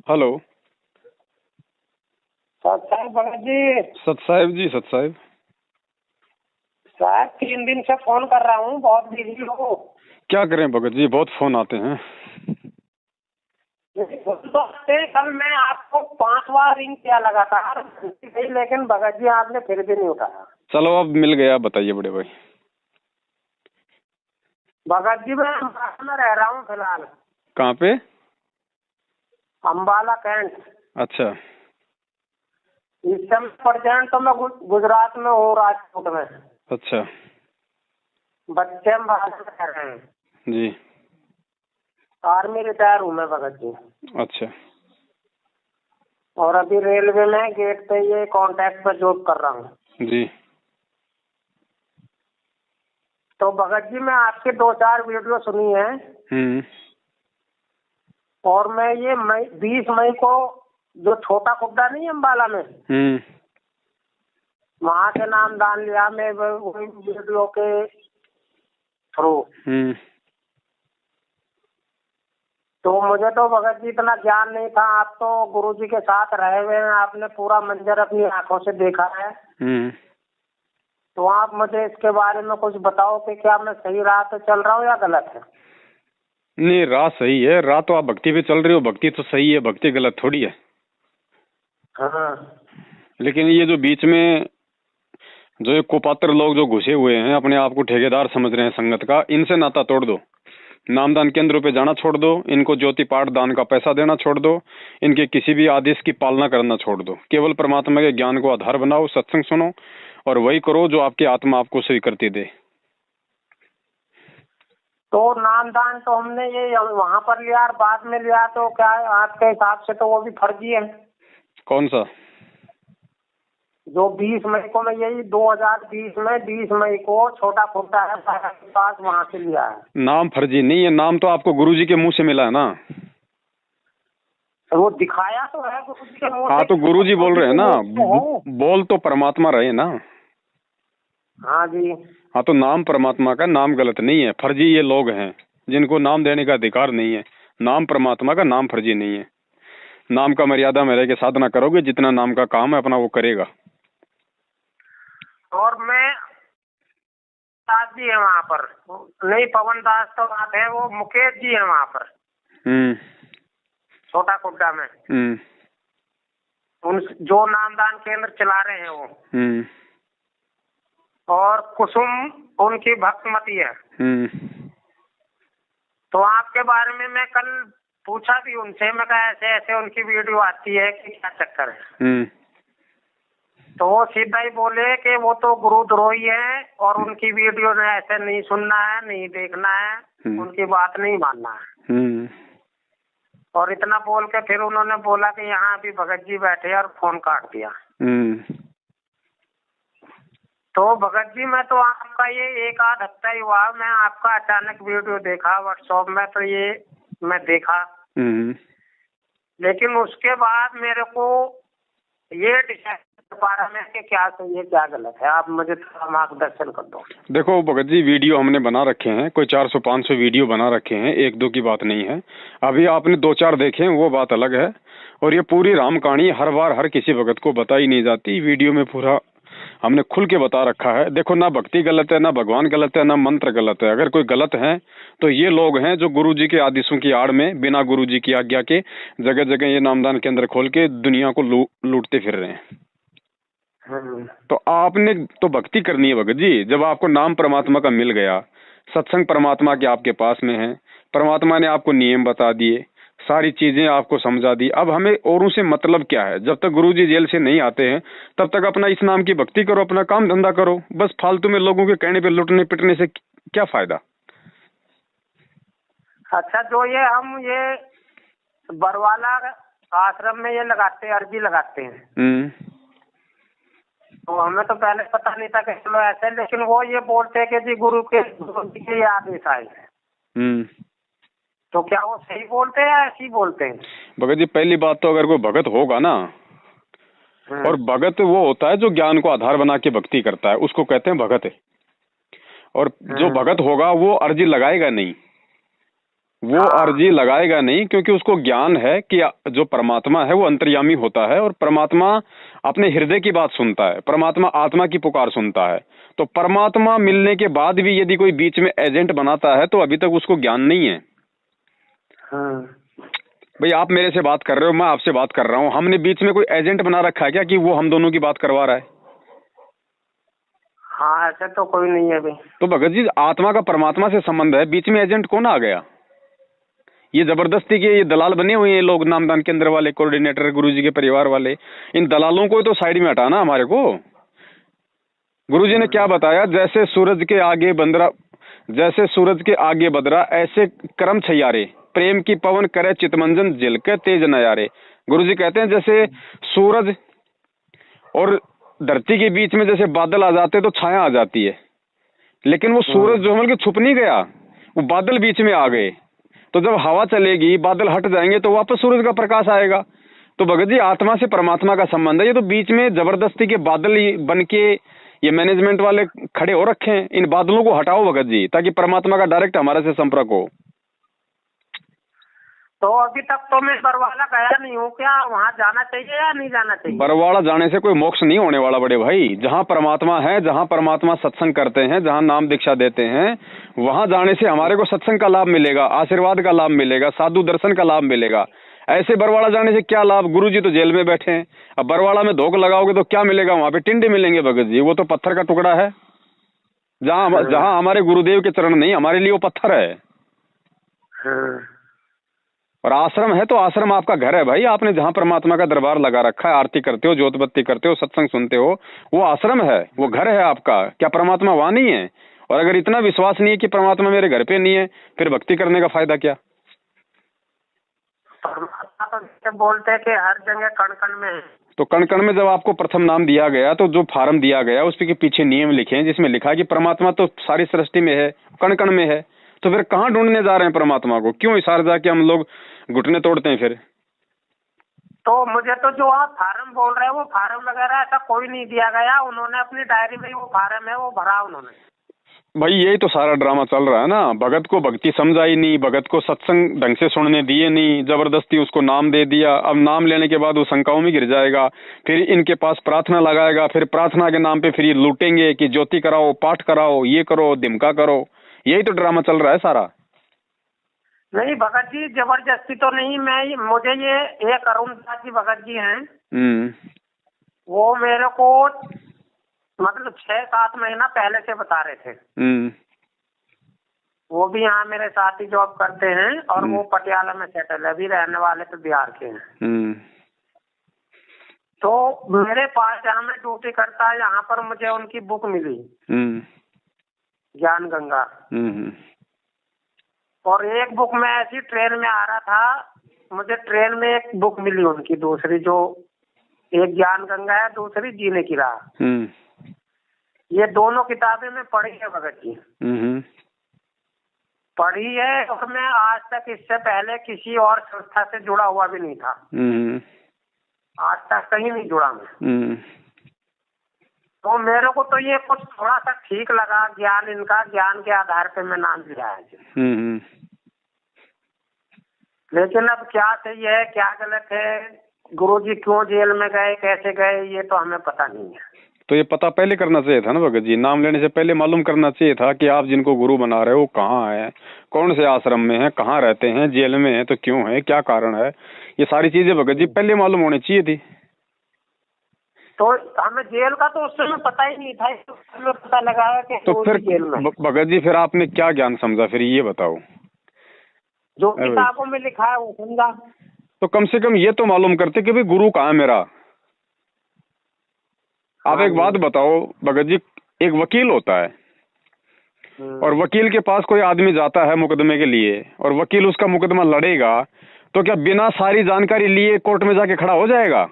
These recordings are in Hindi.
हेलो। सत साहब भगत जी। सत साहिब जी, सत साहिब। साहब 3 दिन से फोन कर रहा हूँ, बहुत बिजी हो। क्या करें भगत जी, बहुत फोन आते हैं। कल मैं आपको 5 बार रिंग किया लगातार, लेकिन भगत जी आपने फिर भी नहीं उठाया। चलो अब मिल गया, बताइए बड़े भाई। भगत जी मैं अम्बाला में रह रहा हूँ फिलहाल। कहाँ पे? अम्बाला कैंट। अच्छा। इस समय प्रेजेंट तो मैं गुजरात में हूँ, राजकोट में। अच्छा बच्चे अम्बाला में रह रहे हैं। जी। आर्मी रिटायर हूँ मैं भगत जी। अच्छा। और अभी रेलवे में गेट पे ये कॉन्ट्रैक्ट पे जॉब कर रहा हूँ जी। तो भगत जी मैं आपके 2-4 वीडियो सुनी है। और मैं ये 20 मई को जो छोटा खुड्डा नहीं है अम्बाला में, वहाँ से नाम दान लिया मैं वही वीडियो के थ्रू। तो मुझे तो भगत जी इतना ज्ञान नहीं था। आप तो गुरुजी के साथ रहे हुए हैं, आपने पूरा मंजर अपनी आंखों से देखा है। तो आप मुझे इसके बारे में कुछ बताओ कि क्या मैं सही राह पे चल रहा हूँ या गलत है। नहीं, राह सही है। राह तो आप भक्ति पे चल रहे हो, भक्ति तो सही है, भक्ति गलत थोड़ी है। हाँ। लेकिन ये जो बीच में जो ये कुपात्र लोग जो घुसे हुए हैं, अपने आप को ठेकेदार समझ रहे हैं संगत का, इनसे नाता तोड़ दो। नामदान केंद्रों पे जाना छोड़ दो, इनको ज्योति पाठ दान का पैसा देना छोड़ दो, इनके किसी भी आदेश की पालना करना छोड़ दो। केवल परमात्मा के ज्ञान को आधार बनाओ, सत्संग सुनो और वही करो जो आपकी आत्मा आपको स्वीकृति दे। तो नामदान तो हमने ये वहाँ पर लिया और बाद में लिया, तो क्या आपके हिसाब से तो वो भी फर्जी है? कौन सा? जो 20 मई को मैं यही 2020 में 20 मई को छोटा खुड्डा है के पास, वहाँ से लिया है। नाम फर्जी नहीं है, नाम तो आपको गुरुजी के मुंह से मिला है ना। वो दिखाया तो है गुरुजी के मुंह से। हाँ तो गुरुजी बोल रहे हैं ना, बोल तो परमात्मा रहे ना। हाँ जी। हाँ तो नाम परमात्मा का, नाम गलत नहीं है। फर्जी ये लोग हैं जिनको नाम देने का अधिकार नहीं है। नाम परमात्मा का, नाम फर्जी नहीं है। नाम का मर्यादा में रह के साधना करोगे, जितना नाम का काम है अपना वो करेगा। और मैं दास जी है वहाँ पर, नहीं पवन दास तो बात है, वो मुकेश जी है वहाँ पर छोटा खुड्डा में। उन जो नामदान केंद्र चला रहे हैं वो। और कुसुम उनकी भक्तमती है। तो आपके बारे में मैं कल पूछा भी उनसे, मैं कहा ऐसे ऐसे उनकी वीडियो आती है कि क्या चक्कर है। तो वो सीधा ही बोले कि वो तो गुरुद्रोही है और उनकी वीडियो ने ऐसे नहीं सुनना है, नहीं देखना है, उनकी बात नहीं मानना है। और इतना बोल के फिर उन्होंने बोला कि यहाँ अभी भगत जी बैठे और फोन काट दिया। तो भगत जी मैं तो आपका ये 1-8 हफ्ता ही हुआ, मैं आपका अचानक वीडियो देखा व्हाट्सएप में, तो ये मैं देखा। लेकिन उसके बाद मेरे को ये डिसाइड कर पा रहा मैं कि क्या सही है क्या गलत है। आप मुझे थोड़ा मार्गदर्शन कर दो। देखो भगत जी, वीडियो हमने बना रखे हैं, कोई 400-500 वीडियो बना रखे हैं, 1-2 की बात नहीं है। अभी आपने 2-4 देखे वो बात अलग है। और ये पूरी राम कहानी हर बार हर किसी भगत को बताई नहीं जाती। वीडियो में पूरा हमने खुल के बता रखा है। देखो, ना भक्ति गलत है, ना भगवान गलत है, ना मंत्र गलत है। अगर कोई गलत है तो ये लोग हैं जो गुरुजी के आदेशों की आड़ में बिना गुरुजी की आज्ञा के जगह जगह ये नामदान केंद्र खोल के दुनिया को लूटते फिर रहे हैं। तो आपने तो भक्ति करनी है भगत जी। जब आपको नाम परमात्मा का मिल गया, सत्संग परमात्मा के आपके पास में है, परमात्मा ने आपको नियम बता दिए, सारी चीजें आपको समझा दी। अब हमें औरों से मतलब क्या है? जब तक गुरुजी जेल से नहीं आते हैं तब तक अपना इस नाम की भक्ति करो, अपना काम धंधा करो। बस फालतू में लोगों के कहने पे लुटने पिटने से क्या फायदा? अच्छा, जो ये हम ये बरवाला आश्रम में ये लगाते हैं, अर्जी लगाते हैं, तो हमें तो पहले पता नहीं था कि चलो ऐसे, लेकिन वो ये बोलते हैं कि जी गुरु जी के ये आदेश आए हैं। तो क्या वो सही बोलते हैं या ऐसे ही बोलते हैं? भगत जी, पहली बात तो अगर कोई भगत होगा ना, और भगत वो होता है जो ज्ञान को आधार बना के भक्ति करता है, उसको कहते हैं भगत है। और जो भगत होगा वो अर्जी लगाएगा नहीं। वो अर्जी लगाएगा नहीं, क्योंकि उसको ज्ञान है कि जो परमात्मा है वो अंतर्यामी होता है और परमात्मा अपने हृदय की बात सुनता है, परमात्मा आत्मा की पुकार सुनता है। तो परमात्मा मिलने के बाद भी यदि कोई बीच में एजेंट बनाता है तो अभी तक उसको ज्ञान नहीं है। हाँ। भाई आप मेरे से बात कर रहे हो, मैं आपसे बात कर रहा हूँ, हमने बीच में कोई एजेंट बना रखा है क्या कि वो हम दोनों की बात करवा रहा है? हाँ, ऐसे तो कोई नहीं है भाई। तो भगत जी आत्मा का परमात्मा से संबंध है, बीच में एजेंट कौन आ गया? ये जबरदस्ती के ये दलाल बने हुए हैं लोग, नामदान केंद्र वाले, कोऑर्डिनेटर, गुरुजी के परिवार वाले। इन दलालों को तो साइड में हटाना हमारे को। गुरुजी ने क्या बताया, जैसे सूरज के आगे बंदरा, जैसे सूरज के आगे बदरा, ऐसे कर्म छैयारे, प्रेम की पवन करे चितमंजन जिल के तेज नयारे। गुरुजी कहते हैं जैसे सूरज और धरती के बीच में जैसे बादल आ जाते तो छाया आ जाती है, लेकिन वो सूरज जो है छुप नहीं गया, वो बादल बीच में आ गए। तो जब हवा चलेगी, बादल हट जाएंगे तो वापस सूरज का प्रकाश आएगा। तो भगत जी आत्मा से परमात्मा का संबंध है। ये तो बीच में जबरदस्ती के बादल बन के ये मैनेजमेंट वाले खड़े हो रखे हैं। इन बादलों को हटाओ भगत जी, ताकि परमात्मा का डायरेक्ट हमारे से संपर्क हो। तो अभी तक तो मैं बरवाला गया नहीं हूँ, क्या वहाँ जाना चाहिए या नहीं जाना चाहिए? बरवाला जाने से कोई मोक्ष नहीं होने वाला बड़े भाई। जहाँ परमात्मा है, जहाँ परमात्मा सत्संग करते हैं, जहाँ नाम दीक्षा देते हैं, वहाँ जाने से हमारे को सत्संग का लाभ मिलेगा, आशीर्वाद का लाभ मिलेगा, साधु दर्शन का लाभ मिलेगा। ऐसे बरवाड़ा जाने से क्या लाभ? गुरुजी तो जेल में बैठे हैं, अब बरवाड़ा में धोख लगाओगे तो क्या मिलेगा? वहाँ पे टिंडे मिलेंगे भगत जी, वो तो पत्थर का टुकड़ा है। जहाँ हमारे गुरुदेव के चरण नहीं, हमारे लिए वो पत्थर है। और आश्रम है तो आश्रम आपका घर है भाई। आपने जहाँ परमात्मा का दरबार लगा रखा है, आरती करते हो, ज्योत बत्ती करते हो, सत्संग सुनते हो, वो आश्रम है, वो घर है आपका। क्या परमात्मा वहाँ नहीं है? और अगर इतना विश्वास नहीं है कि परमात्मा मेरे घर पे नहीं है, फिर भक्ति करने का फायदा क्या? परमात्मा तो बोलते हैं कि हर जगह कण कण में है। तो कण कण में जब आपको प्रथम नाम दिया गया, तो जो फार्म दिया गया उसके पीछे नियम लिखे हैं, जिसमें लिखा है कि परमात्मा तो सारी सृष्टि में है, कण कण में है। तो फिर कहाँ ढूंढने जा रहे हैं परमात्मा को? क्यों इशार जाके हम लोग घुटने तोड़ते हैं फिर? तो मुझे तो जो आप फार्म बोल रहे हैं वो फार्म वगैरह ऐसा कोई नहीं दिया गया। उन्होंने अपनी डायरी में वो फार्म है वो भरा उन्होंने। भाई यही तो सारा ड्रामा चल रहा है ना। भगत को भक्ति समझाई नहीं, भगत को सत्संग ढंग से सुनने दिए नहीं, जबरदस्ती उसको नाम दे दिया। अब नाम लेने के बाद वो शंकाओं में गिर जाएगा, फिर इनके पास प्रार्थना लगाएगा, फिर प्रार्थना के नाम पे फिर ये लूटेंगे कि ज्योति कराओ, पाठ कराओ, ये करो, दिमका करो। यही तो ड्रामा चल रहा है सारा। नहीं भगत जी, जबरदस्ती तो नहीं। मुझे ये एक अरुणदास जी भगत जी हैं, वो मेरे को मतलब 6-7 महीना पहले से बता रहे थे। वो भी यहाँ मेरे साथ ही जॉब करते हैं और वो पटियाला में सेटल है, अभी रहने वाले तो बिहार के हैं। तो मेरे पास जहाँ मैं ड्यूटी करता है, यहाँ पर मुझे उनकी बुक मिली, ज्ञान गंगा। और एक बुक में ऐसी ट्रेन में आ रहा था, मुझे ट्रेन में एक बुक मिली उनकी, दूसरी, जो एक ज्ञान गंगा है, दूसरी जीने की राह। ये दोनों किताबें मैं पढ़ी है भगत जी, पढ़ी है। और मैं आज तक इससे पहले किसी और संस्था से जुड़ा हुआ भी नहीं था, आज तक कहीं नहीं जुड़ा मैं। तो मेरे को तो ये कुछ थोड़ा सा ठीक लगा, ज्ञान इनका, ज्ञान के आधार पे मैं नाम लिया है। लेकिन अब क्या सही है क्या गलत है, गुरुजी क्यों जेल में गए, कैसे गए, ये तो हमें पता नहीं है। तो ये पता पहले करना चाहिए था ना भगत जी, नाम लेने से पहले मालूम करना चाहिए था कि आप जिनको गुरु बना रहे हो कहाँ है, कौन से आश्रम में है, कहाँ रहते हैं, जेल में है तो क्यों है, क्या कारण है। ये सारी चीजें भगत जी पहले मालूम होनी चाहिए थी। तो हमें जेल का तो उस समय पता ही नहीं था, इसमें पता लगा कि तो फिर जेल में। भगत जी फिर आपने क्या ज्ञान समझा, फिर ये बताओ। जो किताबों में लिखा है वो समझा। तो कम से कम ये तो मालूम करते कि भाई गुरु कहाँ है मेरा। आप एक बात बताओ भगत जी, एक वकील होता है और वकील के पास कोई आदमी जाता है मुकदमे के लिए, और वकील उसका मुकदमा लड़ेगा, तो क्या बिना सारी जानकारी लिए कोर्ट में जाके खड़ा हो जाएगा?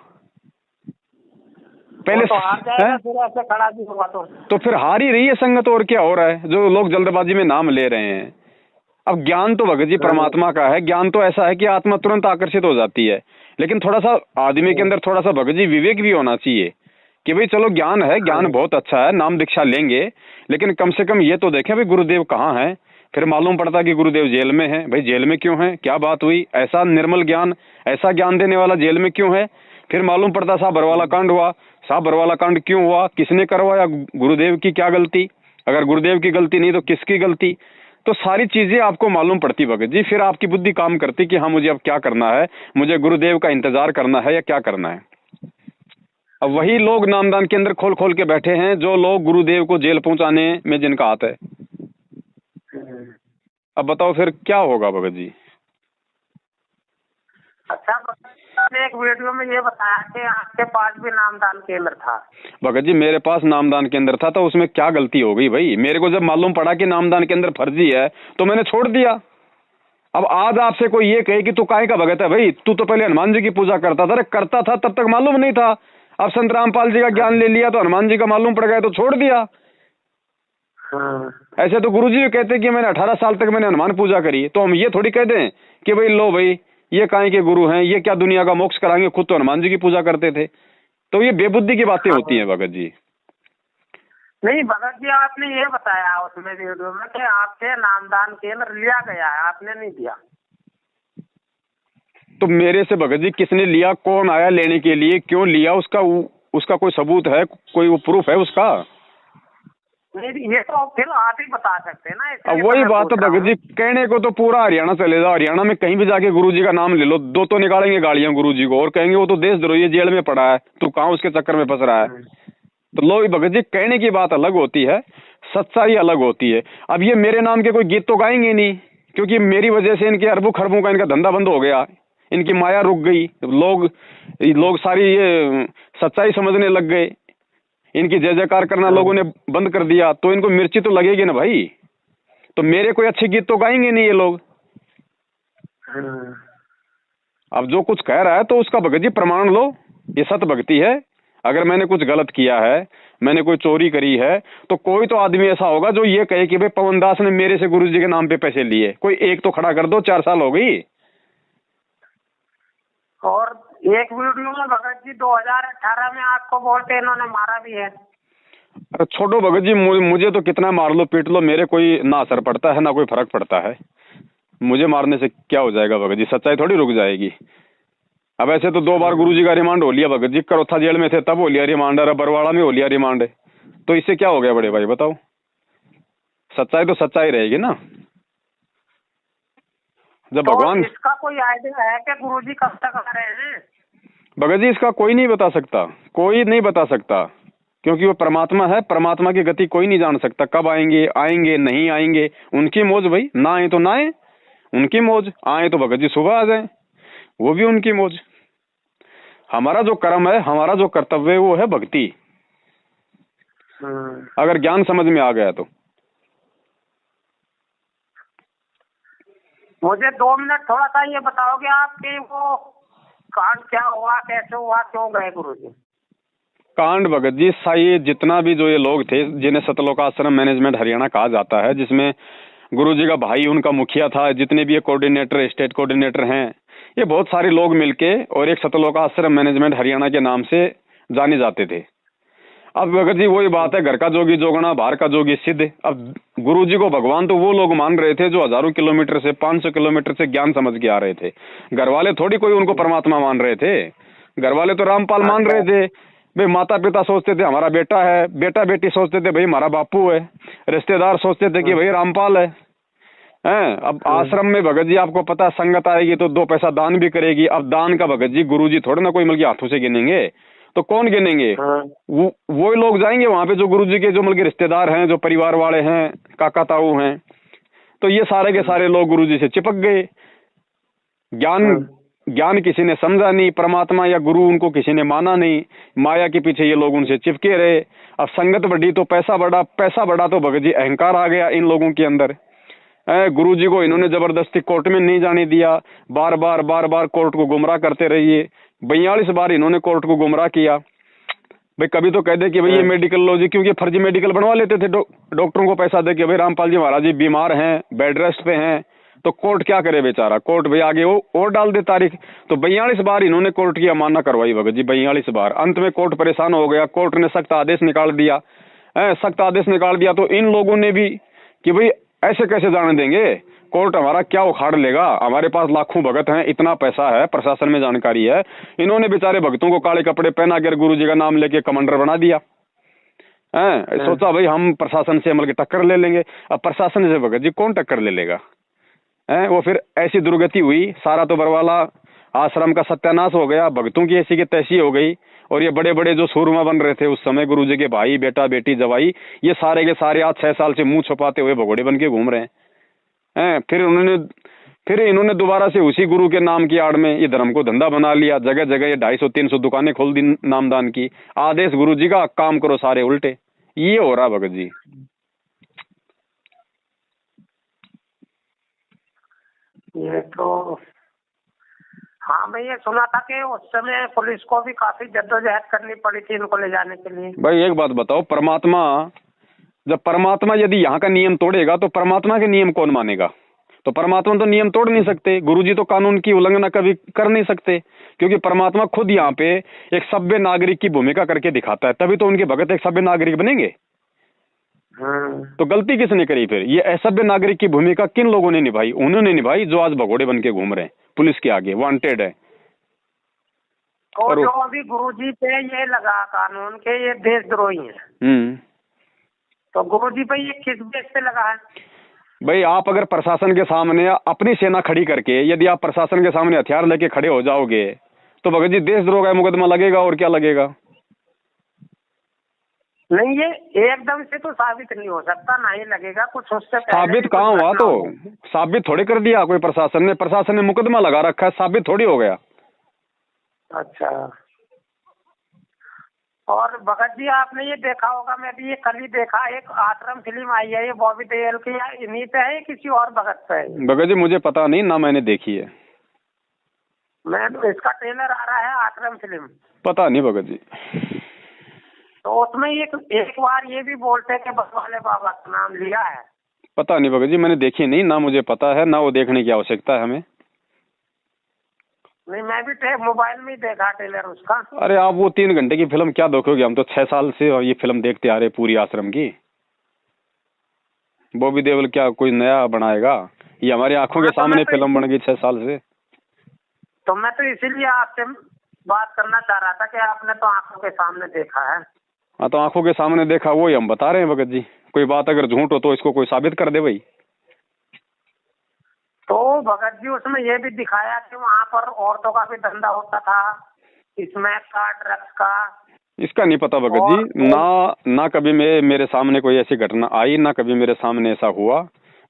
पहले तो हार जाएगा, फिर ऐसे खड़ा भी होगा तो फिर हार ही रही है संगत, और क्या हो रहा है? जो लोग जल्दबाजी में नाम ले रहे हैं। अब ज्ञान तो भगत जी परमात्मा का है, ज्ञान तो ऐसा है कि आत्मा तुरंत आकर्षित हो जाती है, लेकिन थोड़ा सा आदमी के अंदर थोड़ा सा भगत जी विवेक भी होना चाहिए कि भाई चलो ज्ञान है, ज्ञान बहुत अच्छा है, नाम दीक्षा लेंगे, लेकिन कम से कम ये तो देखें भाई गुरुदेव कहाँ है, फिर मालूम पड़ता कि गुरुदेव जेल में है। भाई जेल में क्यों है, क्या बात हुई, ऐसा निर्मल ज्ञान, ऐसा ज्ञान देने वाला जेल में क्यों है। फिर मालूम पड़ता साहब बरवाला कांड हुआ। साहब बरवाला कांड क्यों हुआ, किसने करवाया, गुरुदेव की क्या गलती, अगर गुरुदेव की गलती नहीं तो किसकी गलती। तो सारी चीजें आपको मालूम पड़ती भगत जी। फिर आपकी बुद्धि काम करती कि हाँ मुझे अब क्या करना है, मुझे गुरुदेव का इंतजार करना है या क्या करना है। अब वही लोग नामदान के अंदर खोल खोल के बैठे हैं जो लोग गुरुदेव को जेल पहुंचाने में जिनका हाथ है। अब बताओ फिर क्या होगा भगत जी। अच्छा, आपने एक वीडियो में ये बताया कि आपके पास भी नामदान केंद्र था। भगत जी मेरे पास नामदान केंद्र था, तो उसमें क्या गलती हो गई भाई। मेरे को जब मालूम पड़ा कि नामदान केंद्र फर्जी है तो मैंने छोड़ दिया। अब आज आपसे कोई ये कहे कि तू काहे का भगत है, भाई तू तो पहले हनुमान जी की पूजा करता था। अरे करता था तब तक मालूम नहीं था, अब संत रामपाल जी का ज्ञान ले लिया तो हनुमान जी का मालूम पड़ गया तो छोड़ दिया। ऐसे तो गुरुजी भी कहते कि मैंने 18 साल तक मैंने हनुमान पूजा करी, तो हम ये थोड़ी कह दें कि भाई लो भाई ये काहे के गुरु हैं, ये क्या दुनिया का मोक्ष कराएंगे, खुद तो हनुमान जी की पूजा करते थे। तो ये बेबुद्धि की बातें होती हैं भगत जी। नहीं भगत जी, आपने ये बताया उसमें वीडियो में कि आपसे नामदान केंद्र लिया गया है, आपने नहीं दिया। तो मेरे से भगत जी किसने लिया, कौन आया लेने के लिए, क्यों लिया, उसका कोई सबूत है, कोई वो प्रूफ है उसका? नहीं, ये तो फिर आप ही बता सकते हैं ना। अब वही बात है भगत जी, कहने को तो पूरा हरियाणा चले जाओ, हरियाणा में कहीं भी जाके गुरुजी का नाम ले लो, दो तो निकालेंगे गालियां गुरुजी को और कहेंगे वो तो देशद्रोही जेल में पड़ा है, तू कहाँ उसके चक्कर में फंस रहा है। तो लो भगत जी, कहने की बात अलग होती है, सच्चाई अलग होती है। अब ये मेरे नाम के कोई गीत तो गाएंगे नहीं, क्योंकि मेरी वजह से इनके अरबों खरबों का इनका धंधा बंद हो गया, इनकी माया रुक गई, लोग सारी ये सच्चाई समझने लग गए, इनकी जय जयकार करना लोगों ने बंद कर दिया, तो इनको मिर्ची तो लगेगी ना भाई। तो मेरे कोई अच्छे गीत तो गाएंगे नहीं ये लोग। अब जो कुछ कह रहा है तो उसका भगत जी प्रमाण लो, ये सत भक्ति है। अगर मैंने कुछ गलत किया है, मैंने कोई चोरी करी है, तो कोई तो आदमी ऐसा होगा जो ये कहे कि भाई पवन दास ने मेरे से गुरुजी के नाम पे पैसे लिए। कोई एक तो खड़ा कर दो, 4 साल हो गई। और एक वीडियो में भगत जी 2018 में आपको बोलते इन्होंने मारा भी है। अरे छोड़ो भगत जी, मुझे तो कितना मार लो पीट लो, मेरे कोई ना असर पड़ता है ना कोई फर्क पड़ता है। मुझे मारने से क्या हो जाएगा भगत जी, सच्चाई थोड़ी रुक जाएगी। अब ऐसे तो 2 बार गुरुजी का रिमांड हो लिया भगत जी, करोथा जेल में थे तब हो लिया रिमांड, और बरवाड़ा में हो लिया रिमांड, तो इससे क्या हो गया बड़े भाई बताओ। सच्चाई तो सच्चाई रहेगी ना। जब तो भगवान, इसका कोई आइडिया है कि गुरुजी कब तक आ रहे हैं? भगत जी इसका कोई नहीं बता सकता, कोई नहीं बता सकता, क्योंकि वो परमात्मा है। परमात्मा की गति कोई नहीं जान सकता, कब आएंगे आएंगे नहीं आएंगे उनकी मौज भाई, ना आए तो ना आए उनकी मौज, आए तो भगत जी सुबह आ जाए वो भी उनकी मौज। हमारा जो कर्म है, हमारा जो कर्तव्य है वो है भक्ति, अगर ज्ञान समझ में आ गया तो। मुझे 2 मिनट थोड़ा सा ये बताओगे आप कि वो कांड क्या हुआ, कैसे हुआ, क्यों गए गुरुजी? कांड भगत जी ये जितना भी जो ये लोग थे जिन्हें सतलोक आश्रम मैनेजमेंट हरियाणा कहा जाता है, जिसमें गुरुजी का भाई उनका मुखिया था, जितने भी ये कोऑर्डिनेटर स्टेट कोऑर्डिनेटर हैं, ये बहुत सारे लोग मिलके और एक सतलोक आश्रम मैनेजमेंट हरियाणा के नाम से जाने जाते थे। अब भगत जी वही बात है, घर का जोगी जोगना बाहर का जोगी सिद्ध। अब गुरुजी को भगवान तो वो लोग मान रहे थे जो हजारों किलोमीटर से 500 किलोमीटर से ज्ञान समझ के आ रहे थे। घर वाले थोड़ी कोई उनको परमात्मा मान रहे थे, घर वाले तो रामपाल मान रहे थे। भाई माता पिता सोचते थे हमारा बेटा है, बेटा बेटी सोचते थे भाई हमारा बापू है, रिश्तेदार सोचते थे कि भाई रामपाल है। अब आश्रम में भगत जी आपको पता संगत आएगी तो 2 पैसा दान भी करेगी। अब दान का भगत जी गुरुजी थोड़े ना कोई मिल के हाथों से गिनेंगे, तो कौन गिनेंगे? वो लोग जाएंगे वहां पे जो गुरुजी के जो मिल के रिश्तेदार हैं, जो परिवार वाले हैं, काका ताऊ हैं। तो ये सारे के सारे लोग गुरुजी से चिपक गए। ज्ञान किसी ने समझा नहीं, परमात्मा या गुरु उनको किसी ने माना नहीं, माया के पीछे ये लोग उनसे चिपके रहे। अब संगत बढ़ी तो पैसा बढ़ा तो भगत जी अहंकार आ गया इन लोगों के अंदर। गुरुजी को इन्होंने जबरदस्ती कोर्ट में नहीं जाने दिया, बार बार कोर्ट को गुमराह करते रहिए। 42 बार इन्होंने कोर्ट को गुमराह किया। भाई कभी तो कह दे कि भाई ये मेडिकल लो जी, क्योंकि फर्जी मेडिकल बनवा लेते थे डॉक्टरों को पैसा दे के, भाई रामपाल जी महाराज जी बीमार हैं, बेड रेस्ट पे हैं, तो कोर्ट क्या करे बेचारा, कोर्ट भाई आगे वो और डाल दे तारीख। तो 42 बार इन्होंने कोर्ट की अवमानना करवाई भगत जी, 42 बार। अंत में कोर्ट परेशान हो गया, कोर्ट ने सख्त आदेश निकाल दिया। तो इन लोगों ने भी कि भाई ऐसे कैसे जाने देंगे? कोर्ट हमारा क्या उखाड़ लेगा? हमारे पास लाखों भगत हैं, इतना पैसा है, प्रशासन में जानकारी है। इन्होंने बेचारे भक्तों को काले कपड़े पहना कर गुरु जी का नाम लेके कमांडर बना दिया है। सोचा भाई हम प्रशासन से अमल की टक्कर ले लेंगे। अब प्रशासन से भगत जी कौन टक्कर ले लेगा? है वो फिर ऐसी दुर्गति हुई, सारा तो बरवाला आश्रम का सत्यानाश हो गया, भक्तों की ऐसी की तैसी हो गई। और ये बड़े बड़े जो सूरमा बन रहे थे उस समय, गुरु जी के भाई, बेटा, बेटी, जवाई, ये सारे के सारे आज 6 साल से मुंह छुपाते हुए भगोड़े बन के घूम रहे हैं। फिर इन्होंने दोबारा से उसी गुरु के नाम की आड़ में ये धर्म को धंधा बना लिया। जगह जगह ये 250-300 दुकानें खोल दी नामदान की। आदेश गुरु जी का, काम करो सारे उल्टे। ये हो रहा भगत जी। ये तो हाँ, मैं ये सुना था कि उस समय पुलिस को भी काफी जद्दोजहद करनी पड़ी थी इनको ले जाने के लिए। भाई एक बात बताओ, जब परमात्मा यदि यहाँ का नियम तोड़ेगा तो परमात्मा के नियम कौन मानेगा? तो परमात्मा तो नियम तोड़ नहीं सकते, गुरुजी तो कानून की उल्लंघना कभी कर नहीं सकते, क्योंकि परमात्मा खुद यहाँ पे एक सभ्य नागरिक की भूमिका करके दिखाता है, तभी तो उनके भगत एक सभ्य नागरिक बनेंगे। तो गलती किसने करी फिर? ये असभ्य नागरिक की भूमिका किन लोगों ने निभाई? उन्होंने निभाई जो आज भगोड़े बन के घूम रहे हैं, पुलिस के आगे वांटेड है। और जो अभी गुरुजी पे ये लगा कानून के ये देशद्रोही है, तो गुरुजी पे ये किस बेस पे लगा है? भाई आप अगर प्रशासन के सामने अपनी सेना खड़ी करके, यदि आप प्रशासन के सामने हथियार लेके खड़े हो जाओगे तो भगत जी देशद्रोह का मुकदमा लगेगा, और क्या लगेगा? नहीं, ये एकदम से तो साबित नहीं हो सकता, ना ही लगेगा कुछ उससे साबित कहाँ हुआ? तो साबित थोड़ी कर दिया कोई प्रशासन ने मुकदमा लगा रखा है, साबित थोड़ी हो गया। अच्छा, और भगत जी आपने ये देखा होगा, मैं भी ये कल ही देखा, एक आश्रम फिल्म आई है, ये बॉबी देओल की, इन्हीं पे है किसी और भगत पे है? भगत जी मुझे पता नहीं ना, मैंने देखी है। मैं इसका ट्रेलर आ रहा है आश्रम फिल्म, पता नहीं भगत जी। तो उसमें एक बार ये भी बोलते कि बरवाले बाबा का नाम लिया है। पता नहीं भगत जी, मैंने देखी नहीं, ना मुझे पता है, ना वो देखने की आवश्यकता है हमें। नहीं, मैं भी मोबाइल में ही देखा ट्रेलर उसका। अरे आप वो 3 घंटे की फिल्म क्या देखोगे? हम तो 6 साल से ये फिल्म देखते आ रहे पूरी आश्रम की। बॉबी देओल क्या कोई नया बनाएगा? ये हमारी आंखों के सामने फिल्म बन गई 6 साल से। तो मैं तो इसीलिए आपसे बात करना चाह रहा था कि आपने तो आंखों के सामने देखा है। हाँ, तो आंखों के सामने देखा, वो ही हम बता रहे हैं भगत जी। कोई बात अगर झूठ हो तो इसको कोई साबित कर दे भाई। तो भगत जी उसमें ये भी दिखाया कि वहाँ पर औरतों का भी धंधा होता था, स्मैक का, ड्रग्स का। इसका नहीं पता भगत जी, ना कभी मेरे सामने कोई ऐसी घटना आई, ना कभी मेरे सामने ऐसा हुआ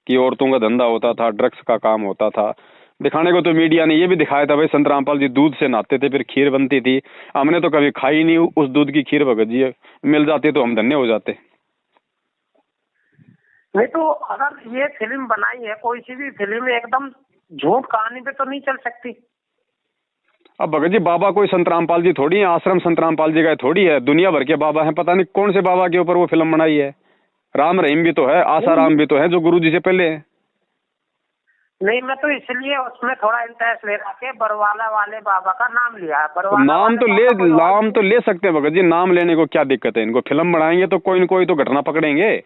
कि औरतों का धंधा होता था, ड्रग्स का काम होता था। दिखाने को तो मीडिया ने ये भी दिखाया था भाई, संत रामपाल जी दूध से नहाते थे, फिर खीर बनती थी। हमने तो कभी खाई नहीं उस दूध की खीर भगत जी, मिल जाती तो हम धन्य हो जाते। नहीं तो अगर ये फिल्म बनाई है, कोई सी भी फिल्म एकदम झूठ कहानी पे तो नहीं चल सकती। अब भगत जी बाबा कोई संत रामपाल जी थोड़ी है, आश्रम संत रामपाल जी का थोड़ी है, दुनिया भर के बाबा हैं, पता नहीं कौन से बाबा के ऊपर वो फिल्म बनाई है। राम रहीम भी तो है, आसाराम भी तो है जो गुरु जी से पहले है। नहीं, मैं तो इसलिए उसमें थोड़ा इंटरेस्ट ले रहा कि बरवाला वाले बाबा का नाम लिया है। नाम तो ले सकते हैं भगत जी, नाम लेने को क्या दिक्कत है? इनको फिल्म बनाएंगे तो कोई न कोई तो घटना पकड़ेंगे।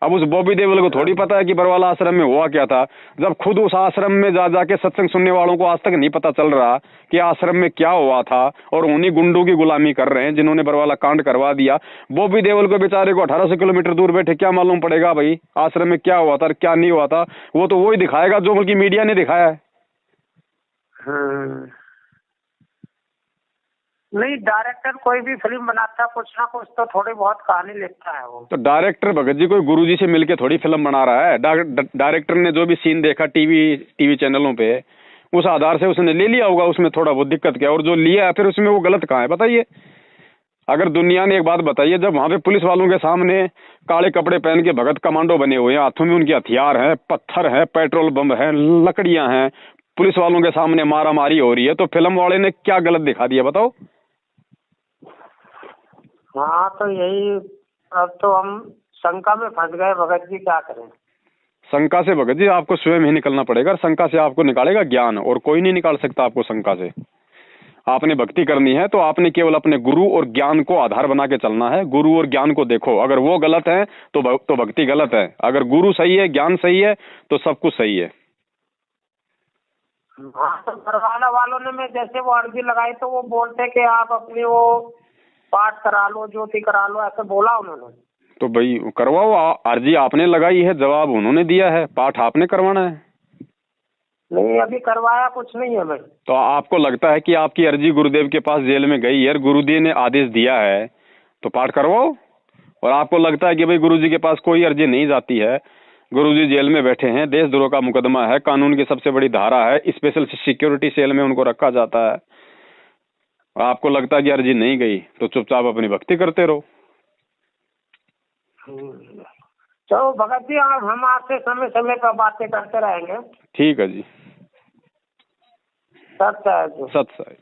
अब उस बॉबी देओल को थोड़ी पता है कि बरवाला आश्रम में हुआ क्या था, जब खुद उस आश्रम में जाके सत्संग सुनने वालों को आज तक नहीं पता चल रहा कि आश्रम में क्या हुआ था, और उन्हीं गुंडों की गुलामी कर रहे हैं जिन्होंने बरवाला कांड करवा दिया। बॉबी देओल को बेचारे को 1800 किलोमीटर दूर बैठे क्या मालूम पड़ेगा भाई आश्रम में क्या हुआ था क्या नहीं हुआ था? वो तो वही दिखाएगा जो बल्कि मीडिया ने दिखाया है। नहीं, डायरेक्टर कोई भी फिल्म बनाता कुछ ना कुछ तो थोड़ी बहुत कहानी लिखता है वो। तो डायरेक्टर भगत जी कोई गुरुजी से मिलके थोड़ी फिल्म बना रहा है। डायरेक्टर ने जो भी सीन देखा टीवी चैनलों पे, उस आधार से उसने ले लिया होगा। उसमें थोड़ा बहुत दिक्कत क्या, और जो लिया है फिर उसमें वो गलत कहाँ है बताइए? अगर दुनिया ने एक बात बताइए, जब वहाँ पे पुलिस वालों के सामने काले कपड़े पहन के भगत कमांडो बने हुए हैं, हाथों में उनके हथियार हैं, पत्थर है, पेट्रोल बम है, लकड़ियां हैं, पुलिस वालों के सामने मारा मारी हो रही है, तो फिल्म वाले ने क्या गलत दिखा दिया बताओ? हाँ, तो यही, अब तो हम शंका में फंस गए भगत जी, क्या करें? शंका से भगत जी आपको स्वयं ही निकलना पड़ेगा। शंका से आपको निकालेगा ज्ञान, और कोई नहीं निकाल सकता आपको शंका से। आपने भक्ति करनी है तो आपने केवल अपने गुरु और ज्ञान को आधार बना के चलना है। गुरु और ज्ञान को देखो, अगर वो गलत है तो भक्ति गलत है, अगर गुरु सही है, ज्ञान सही है तो सब कुछ सही है। हाँ, तो घरवाला वालों ने मैं जैसे वो अर्जी लगाई तो वो बोलते कि आप अपनी वो पाठ करा लो, ज्योति करा लो, ऐसे बोला उन्होंने। तो भाई करवाओ, अर्जी आपने लगाई है, जवाब उन्होंने दिया है, पाठ आपने करवाना है। नहीं, अभी करवाया कुछ नहीं है मैं। तो आपको लगता है कि आपकी अर्जी गुरुदेव के पास जेल में गई है, गुरुदेव ने आदेश दिया है तो पाठ करवाओ। और आपको लगता है कि भाई गुरुजी के पास कोई अर्जी नहीं जाती है, गुरुजी जेल में बैठे हैं, देशद्रोह का मुकदमा है, कानून की सबसे बड़ी धारा है, स्पेशल सिक्योरिटी सेल में उनको रखा जाता है, आपको लगता है कि अर्जी नहीं गई तो चुपचाप अपनी भक्ति करते रहो। चलो भगत जी, हम आपसे समय समय पर बातें करते रहेंगे। ठीक है जी। सत्य है। सत्य है।